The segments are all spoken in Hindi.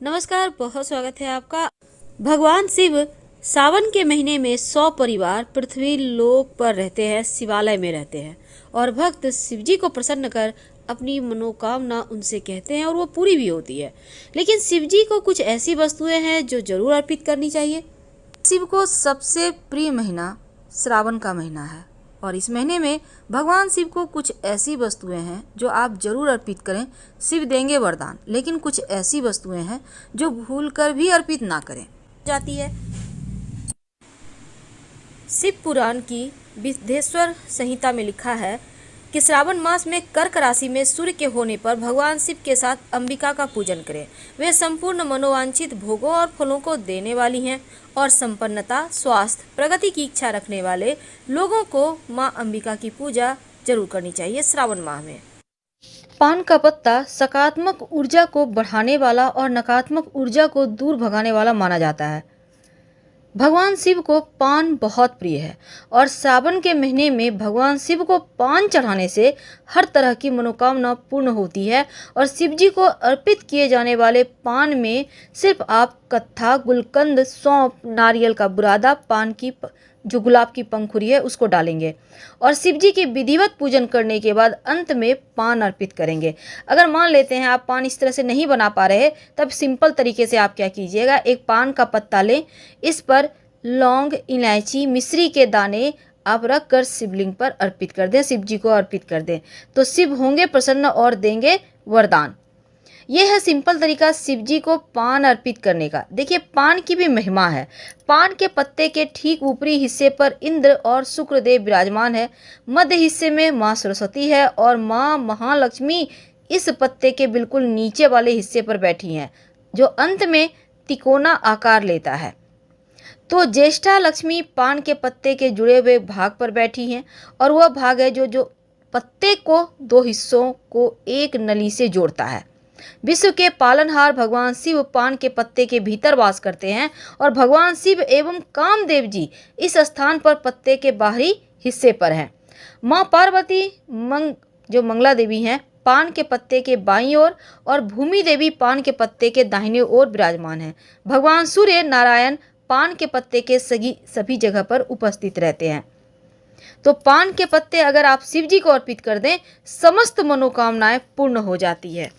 नमस्कार, बहुत स्वागत है आपका। भगवान शिव सावन के महीने में 100 परिवार पृथ्वी लोक पर रहते हैं, शिवालय में रहते हैं और भक्त शिव जी को प्रसन्न कर अपनी मनोकामना उनसे कहते हैं और वो पूरी भी होती है। लेकिन शिव जी को कुछ ऐसी वस्तुएं हैं जो जरूर अर्पित करनी चाहिए। शिव को सबसे प्रिय महीना श्रावण का महीना है और इस महीने में भगवान शिव को कुछ ऐसी वस्तुएं हैं जो आप जरूर अर्पित करें। शिव देंगे वरदान, लेकिन कुछ ऐसी वस्तुएं हैं जो भूलकर भी अर्पित ना करें जाती है। शिव पुराण की विद्येश्वर संहिता में लिखा है कि श्रावण मास में कर्क राशि में सूर्य के होने पर भगवान शिव के साथ अंबिका का पूजन करें। वे संपूर्ण मनोवांछित भोगों और फलों को देने वाली हैं और संपन्नता, स्वास्थ्य, प्रगति की इच्छा रखने वाले लोगों को मां अंबिका की पूजा जरूर करनी चाहिए श्रावण माह में। पान का पत्ता सकारात्मक ऊर्जा को बढ़ाने वाला और नकारात्मक ऊर्जा को दूर भगाने वाला माना जाता है। भगवान शिव को पान बहुत प्रिय है और सावन के महीने में भगवान शिव को पान चढ़ाने से हर तरह की मनोकामना पूर्ण होती है। और शिव जी को अर्पित किए जाने वाले पान में सिर्फ आप कत्था, गुलकंद, सौंफ, नारियल का बुरादा, पान की जो गुलाब की पंखुड़ी है उसको डालेंगे और शिव जी की विधिवत पूजन करने के बाद अंत में पान अर्पित करेंगे। अगर मान लेते हैं आप पान इस तरह से नहीं बना पा रहे, तब सिंपल तरीके से आप क्या कीजिएगा, एक पान का पत्ता लें, इस पर लौंग, इलायची, मिश्री के दाने आप रख कर शिवलिंग पर अर्पित कर दें, शिव जी को अर्पित कर दें, तो शिव होंगे प्रसन्न और देंगे वरदान। यह है सिंपल तरीका शिव जी को पान अर्पित करने का। देखिए, पान की भी महिमा है। पान के पत्ते के ठीक ऊपरी हिस्से पर इंद्र और शुक्रदेव विराजमान है। मध्य हिस्से में माँ सरस्वती है और माँ महालक्ष्मी इस पत्ते के बिल्कुल नीचे वाले हिस्से पर बैठी हैं, जो अंत में तिकोना आकार लेता है। तो ज्येष्ठा लक्ष्मी पान के पत्ते के जुड़े हुए भाग पर बैठी हैं और वह भाग है जो पत्ते को दो हिस्सों को एक नली से जोड़ता है। विश्व के पालनहार भगवान शिव पान के पत्ते के भीतर वास करते हैं और भगवान शिव एवं कामदेव जी इस स्थान पर पत्ते के बाहरी हिस्से पर हैं। माँ पार्वती जो मंगला देवी हैं पान के पत्ते के बाईं ओर और भूमि देवी पान के पत्ते के दाहिने ओर विराजमान हैं। भगवान सूर्य नारायण पान के पत्ते के सभी जगह पर उपस्थित रहते हैं। तो पान के पत्ते अगर आप शिव जी को अर्पित कर दें, समस्त मनोकामनाएं पूर्ण हो जाती है।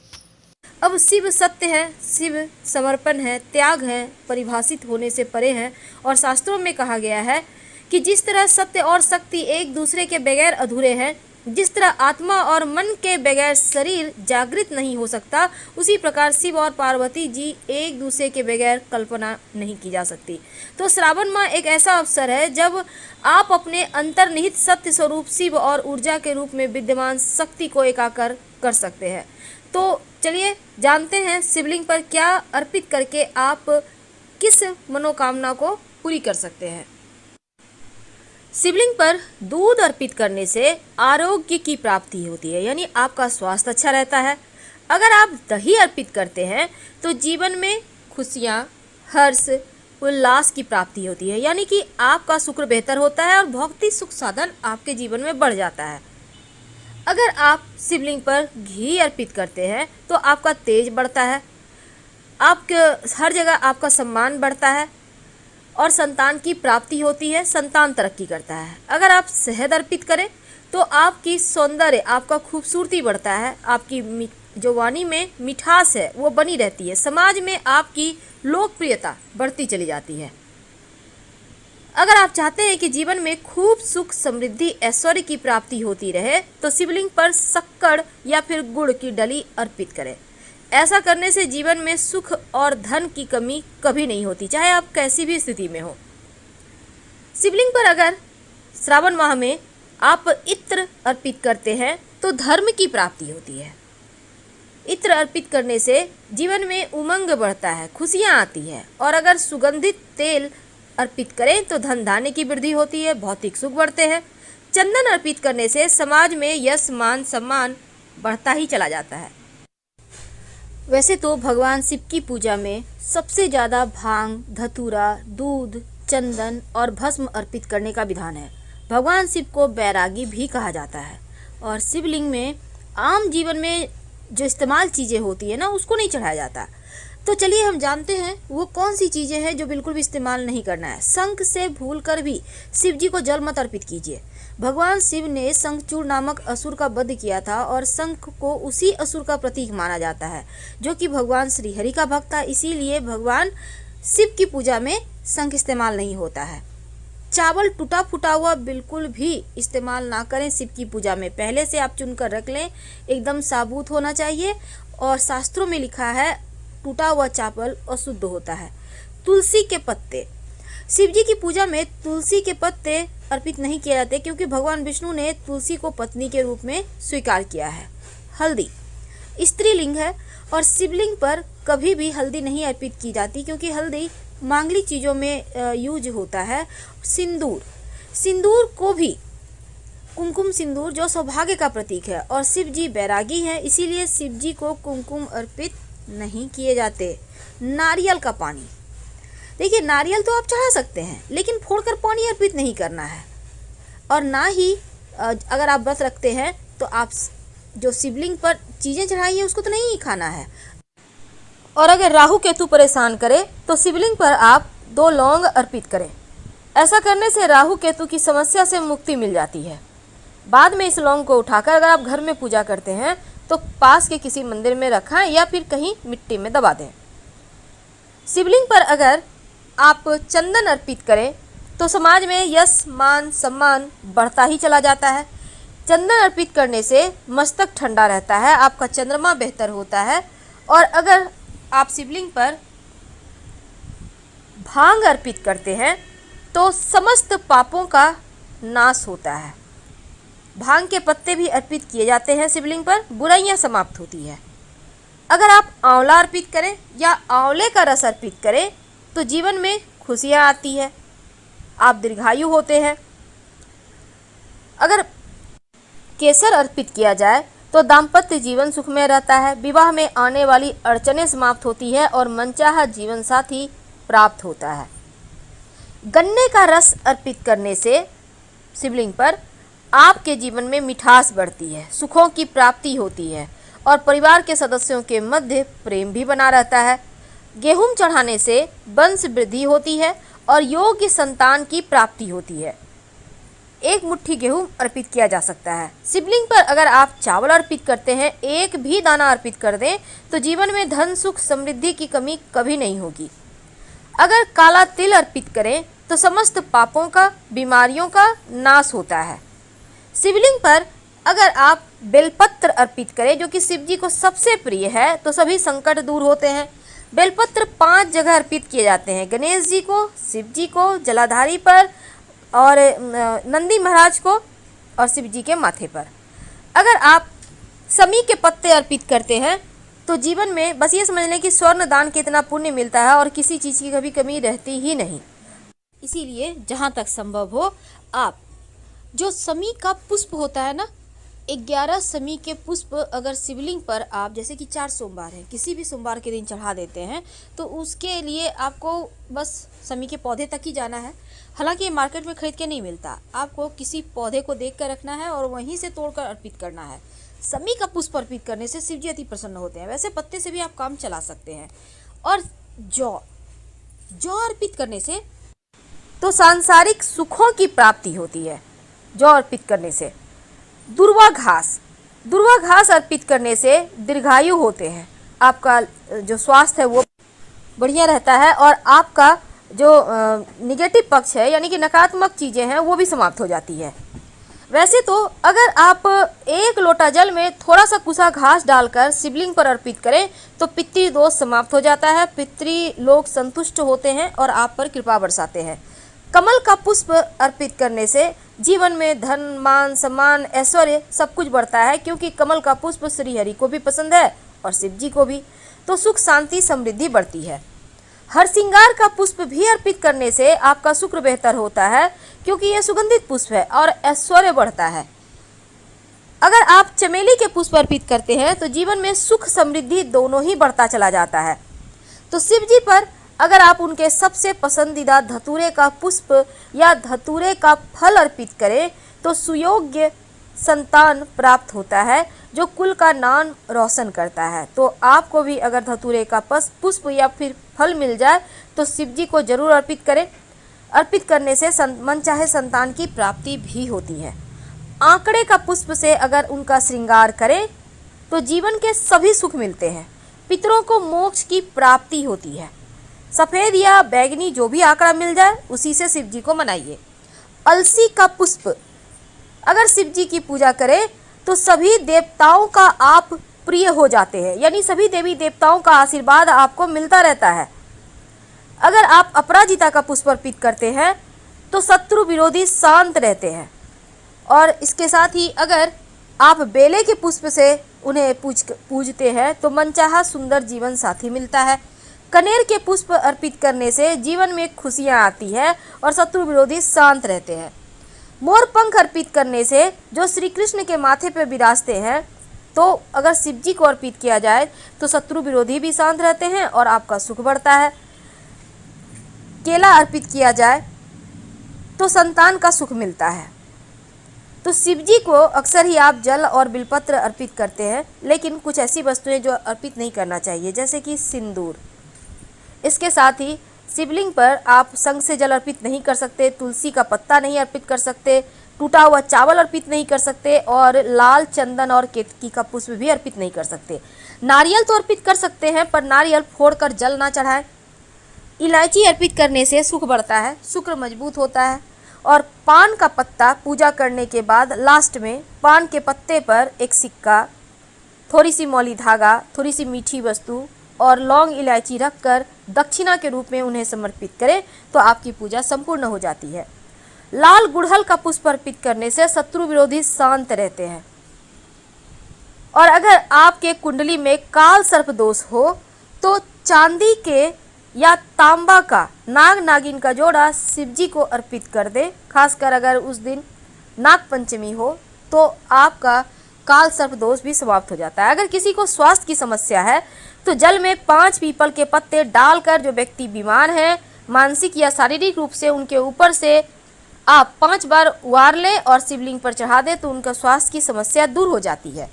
अब शिव सत्य है, शिव समर्पण है, त्याग है, परिभाषित होने से परे है और शास्त्रों में कहा गया है कि जिस तरह सत्य और शक्ति एक दूसरे के बगैर अधूरे हैं, जिस तरह आत्मा और मन के बगैर शरीर जागृत नहीं हो सकता, उसी प्रकार शिव और पार्वती जी एक दूसरे के बगैर कल्पना नहीं की जा सकती। तो श्रावण माह एक ऐसा अवसर है जब आप अपने अंतर्निहित सत्य स्वरूप शिव और ऊर्जा के रूप में विद्यमान शक्ति को एकाकार कर सकते हैं। तो चलिए जानते हैं शिवलिंग पर क्या अर्पित करके आप किस मनोकामना को पूरी कर सकते हैं। शिवलिंग पर दूध अर्पित करने से आरोग्य की प्राप्ति होती है, यानी आपका स्वास्थ्य अच्छा रहता है। अगर आप दही अर्पित करते हैं तो जीवन में खुशियाँ, हर्ष, उल्लास की प्राप्ति होती है, यानी कि आपका शुक्र बेहतर होता है और भौतिक सुख साधन आपके जीवन में बढ़ जाता है। अगर आप शिवलिंग पर घी अर्पित करते हैं तो आपका तेज बढ़ता है, आपके हर जगह आपका सम्मान बढ़ता है और संतान की प्राप्ति होती है, संतान तरक्की करता है। अगर आप शहद अर्पित करें तो आपकी सौंदर्य, आपका खूबसूरती बढ़ता है, आपकी जो वाणी में मिठास है वो बनी रहती है, समाज में आपकी लोकप्रियता बढ़ती चली जाती है। अगर आप चाहते हैं कि जीवन में खूब सुख, समृद्धि, ऐश्वर्य की प्राप्ति होती रहे तो शिवलिंग पर शक्कर या फिर गुड़ की डली अर्पित करें। ऐसा करने से जीवन में सुख और धन की कमी कभी नहीं होती, चाहे आप कैसी भी स्थिति में हो। शिवलिंग पर अगर श्रावण माह में आप इत्र अर्पित करते हैं तो धर्म की प्राप्ति होती है। इत्र अर्पित करने से जीवन में उमंग बढ़ता है, खुशियाँ आती है। और अगर सुगंधित तेल अर्पित करें तो धन धान्य की वृद्धि होती है, भौतिक सुख बढ़ते हैं। चंदन अर्पित करने से समाज में यश, मान, सम्मान बढ़ता ही चला जाता है। वैसे तो भगवान शिव की पूजा में सबसे ज़्यादा भांग, धतूरा, दूध, चंदन और भस्म अर्पित करने का विधान है। भगवान शिव को बैरागी भी कहा जाता है और शिवलिंग में आम जीवन में जो इस्तेमाल चीज़ें होती है ना, उसको नहीं चढ़ाया जाता। तो चलिए हम जानते हैं वो कौन सी चीजें हैं जो बिल्कुल भी इस्तेमाल नहीं करना है। शंख से भूलकर भी शिव जी को जल मत अर्पित कीजिए। भगवान शिव ने शंखचूड़ नामक असुर का वध किया था और शंख को उसी असुर का प्रतीक माना जाता है जो कि भगवान श्री हरि का भक्त था। इसीलिए भगवान शिव की पूजा में शंख इस्तेमाल नहीं होता है। चावल टूटा फूटा हुआ बिल्कुल भी इस्तेमाल ना करें शिव की पूजा में। पहले से आप चुनकर रख लें, एकदम साबुत होना चाहिए। और शास्त्रों में लिखा है टूटा हुआ चावल अशुद्ध होता है। तुलसी के पत्ते, शिव जी की पूजा में तुलसी के पत्ते अर्पित नहीं किए जाते क्योंकि भगवान विष्णु ने तुलसी को पत्नी के रूप में स्वीकार किया है। हल्दी स्त्रीलिंग है और शिवलिंग पर कभी भी हल्दी नहीं अर्पित की जाती क्योंकि हल्दी मांगलिक चीज़ों में यूज होता है। सिंदूर को भी कुमकुम सिंदूर जो सौभाग्य का प्रतीक है और शिव जी बैरागी हैं, इसीलिए शिव जी को कुमकुम अर्पित नहीं किए जाते। नारियल का पानी, देखिए नारियल तो आप चढ़ा सकते हैं लेकिन फोड़कर पानी अर्पित नहीं करना है। और ना ही अगर आप व्रत रखते हैं तो आप जो शिवलिंग पर चीज़ें चढ़ाई है उसको तो नहीं खाना है। और अगर राहु केतु परेशान करे तो शिवलिंग पर आप 2 लौंग अर्पित करें। ऐसा करने से राहु केतु की समस्या से मुक्ति मिल जाती है। बाद में इस लौंग को उठाकर अगर आप घर में पूजा करते हैं तो पास के किसी मंदिर में रखें या फिर कहीं मिट्टी में दबा दें। शिवलिंग पर अगर आप चंदन अर्पित करें तो समाज में यश मान सम्मान बढ़ता ही चला जाता है। चंदन अर्पित करने से मस्तक ठंडा रहता है, आपका चंद्रमा बेहतर होता है। और अगर आप शिवलिंग पर भांग अर्पित करते हैं तो समस्त पापों का नाश होता है। भांग के पत्ते भी अर्पित किए जाते हैं शिवलिंग पर, बुराइयां समाप्त होती है। अगर आप आंवला अर्पित करें या आंवले का रस अर्पित करें तो जीवन में खुशियां आती है, आप दीर्घायु होते हैं। अगर केसर अर्पित किया जाए तो दाम्पत्य जीवन सुखमय रहता है, विवाह में आने वाली अड़चनें समाप्त होती है और मनचाहा जीवन साथी प्राप्त होता है। गन्ने का रस अर्पित करने से शिवलिंग पर आपके जीवन में मिठास बढ़ती है, सुखों की प्राप्ति होती है और परिवार के सदस्यों के मध्य प्रेम भी बना रहता है। गेहूं चढ़ाने से वंश वृद्धि होती है और योग्य संतान की प्राप्ति होती है। 1 मुट्ठी गेहूं अर्पित किया जा सकता है। शिवलिंग पर अगर आप चावल अर्पित करते हैं, 1 भी दाना अर्पित कर दें तो जीवन में धन सुख समृद्धि की कमी कभी नहीं होगी। अगर काला तिल अर्पित करें तो समस्त पापों का, बीमारियों का नाश होता है। शिवलिंग पर अगर आप बेलपत्र अर्पित करें जो कि शिव जी को सबसे प्रिय है तो सभी संकट दूर होते हैं। बेलपत्र 5 जगह अर्पित किए जाते हैं, गणेश जी को, शिव जी को, जलाधारी पर और नंदी महाराज को और शिव जी के माथे पर। अगर आप समी के पत्ते अर्पित करते हैं तो जीवन में बस ये समझ लें कि स्वर्ण दान के इतना पुण्य मिलता है और किसी चीज़ की कभी कमी रहती ही नहीं। इसीलिए जहाँ तक संभव हो आप जो समी का पुष्प होता है ना, 11 समी के पुष्प अगर शिवलिंग पर आप जैसे कि 4 सोमवार है, किसी भी सोमवार के दिन चढ़ा देते हैं तो उसके लिए आपको बस समी के पौधे तक ही जाना है। हालांकि ये मार्केट में खरीद के नहीं मिलता, आपको किसी पौधे को देख कर रखना है और वहीं से तोड़कर अर्पित करना है। समी का पुष्प अर्पित करने से शिव जी अति प्रसन्न होते हैं। वैसे पत्ते से भी आप काम चला सकते हैं। और जौ अर्पित करने से तो सांसारिक सुखों की प्राप्ति होती है। जौ अर्पित करने से दुर्वा घास अर्पित करने से दीर्घायु होते हैं, आपका जो स्वास्थ्य है वो बढ़िया रहता है और आपका जो निगेटिव पक्ष है यानी कि नकारात्मक चीज़ें हैं वो भी समाप्त हो जाती है। वैसे तो अगर आप 1 लोटा जल में थोड़ा सा कुसा घास डालकर शिवलिंग पर अर्पित करें तो पितृ दोष समाप्त हो जाता है, पितृ लोग संतुष्ट होते हैं और आप पर कृपा बरसाते हैं। कमल का पुष्प अर्पित करने से जीवन में धन मान सम्मान ऐश्वर्य सब कुछ बढ़ता है क्योंकि कमल का पुष्प श्री हरि को भी पसंद है और शिव जी को भी, तो सुख शांति समृद्धि बढ़ती है। हरसिंगार का पुष्प भी अर्पित करने से आपका शुक्र बेहतर होता है क्योंकि यह सुगंधित पुष्प है और ऐश्वर्य बढ़ता है। अगर आप चमेली के पुष्प अर्पित करते हैं तो जीवन में सुख समृद्धि दोनों ही बढ़ता चला जाता है। तो शिव जी पर अगर आप उनके सबसे पसंदीदा धतूरे का पुष्प या धतूरे का फल अर्पित करें तो सुयोग्य संतान प्राप्त होता है जो कुल का नाम रोशन करता है। तो आपको भी अगर धतूरे का पुष्प या फिर फल मिल जाए तो शिव जी को जरूर अर्पित करें। अर्पित करने से मनचाहे संतान की प्राप्ति भी होती है। आंकड़े का पुष्प से अगर उनका श्रृंगार करें तो जीवन के सभी सुख मिलते हैं। पितरों को मोक्ष की प्राप्ति होती है। सफेद या बैगनी जो भी आंकड़ा मिल जाए उसी से शिव जी को मनाइए। अलसी का पुष्प अगर शिव जी की पूजा करें तो सभी देवताओं का आप प्रिय हो जाते हैं, यानी सभी देवी देवताओं का आशीर्वाद आपको मिलता रहता है। अगर आप अपराजिता का पुष्प अर्पित करते हैं तो शत्रु विरोधी शांत रहते हैं। और इसके साथ ही अगर आप बेले के पुष्प से उन्हें पूजते हैं तो मनचाहा सुंदर जीवन साथी मिलता है। कनेर के पुष्प अर्पित करने से जीवन में खुशियां आती है और शत्रु विरोधी शांत रहते हैं। मोर पंख अर्पित करने से जो श्री कृष्ण के माथे पर विराजते हैं, तो अगर शिव जी को अर्पित किया जाए तो शत्रु विरोधी भी शांत रहते हैं और आपका सुख बढ़ता है। केला अर्पित किया जाए तो संतान का सुख मिलता है। तो शिव जी को अक्सर ही आप जल और बिलपत्र अर्पित करते हैं, लेकिन कुछ ऐसी वस्तुएं जो अर्पित नहीं करना चाहिए, जैसे कि सिंदूर। इसके साथ ही शिवलिंग पर आप शंख से जल अर्पित नहीं कर सकते, तुलसी का पत्ता नहीं अर्पित कर सकते, टूटा हुआ चावल अर्पित नहीं कर सकते और लाल चंदन और केतकी का पुष्प भी अर्पित नहीं कर सकते। नारियल तो अर्पित कर सकते हैं, पर नारियल फोड़कर जल ना चढ़ाएं। इलायची अर्पित करने से सुख बढ़ता है, शुक्र मजबूत होता है। और पान का पत्ता पूजा करने के बाद लास्ट में पान के पत्ते पर एक सिक्का, थोड़ी सी मौली धागा, थोड़ी सी मीठी वस्तु और लौंग इलायची रखकर दक्षिणा के रूप में उन्हें समर्पित करें तो आपकी पूजा संपूर्ण हो जाती है। लाल गुड़हल का पुष्प अर्पित करने से शत्रु विरोधी शांत रहते हैं। और अगर आपके कुंडली में काल सर्प दोष हो तो चांदी के या तांबा का नाग नागिन का जोड़ा शिव जी को अर्पित कर दे। खासकर अगर उस दिन नाग पंचमी हो तो आपका काल सर्प दोष भी समाप्त हो जाता है। अगर किसी को स्वास्थ्य की समस्या है तो जल में 5 पीपल के पत्ते डालकर जो व्यक्ति बीमार है मानसिक या शारीरिक रूप से, उनके ऊपर से आप 5 बार उबार लें और शिवलिंग पर चढ़ा दें तो उनका स्वास्थ्य की समस्या दूर हो जाती है।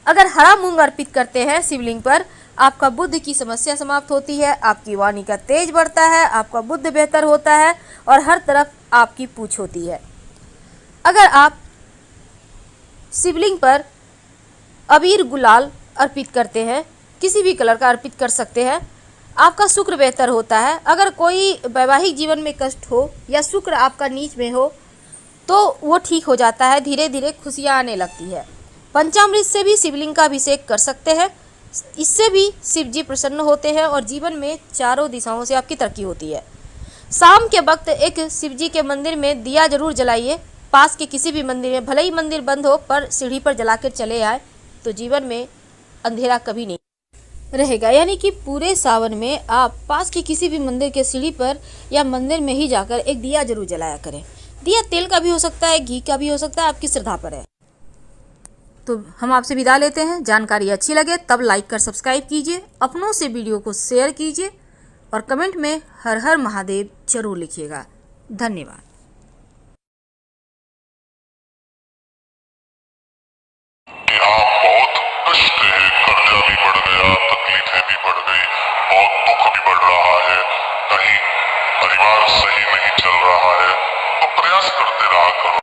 अगर हरा मूंग अर्पित करते हैं शिवलिंग पर, आपका बुद्धि की समस्या समाप्त होती है, आपकी वाणी का तेज बढ़ता है, आपका बुद्धि बेहतर होता है और हर तरफ आपकी पूछ होती है। अगर आप शिवलिंग पर अबीर गुलाल अर्पित करते हैं, किसी भी कलर का अर्पित कर सकते हैं, आपका शुक्र बेहतर होता है। अगर कोई वैवाहिक जीवन में कष्ट हो या शुक्र आपका नीच में हो तो वो ठीक हो जाता है, धीरे धीरे खुशियाँ आने लगती है। पंचामृत से भी शिवलिंग का अभिषेक कर सकते हैं, इससे भी शिव जी प्रसन्न होते हैं और जीवन में चारों दिशाओं से आपकी तरक्की होती है। शाम के वक्त एक शिव जी के मंदिर में दिया जरूर जलाइए। पास के किसी भी मंदिर में, भले ही मंदिर बंद हो, पर सीढ़ी पर जलाकर चले आए तो जीवन में अंधेरा कभी नहीं रहेगा। यानी कि पूरे सावन में आप पास के किसी भी मंदिर के सीढ़ी पर या मंदिर में ही जाकर एक दिया जरूर जलाया करें। दिया तेल का भी हो सकता है, घी का भी हो सकता है, आपकी श्रद्धा पर है। तो हम आपसे विदा लेते हैं। जानकारी अच्छी लगे तब लाइक कर सब्सक्राइब कीजिए, अपनों से वीडियो को शेयर कीजिए और कमेंट में हर हर महादेव जरूर लिखिएगा। धन्यवाद। आप बहुत कष्ट है, कर्जा भी बढ़ गया, तकलीफें भी बढ़ गई, बहुत दुख भी बढ़ रहा है, कहीं परिवार सही नहीं चल रहा है, तो प्रयास करते रहा करो।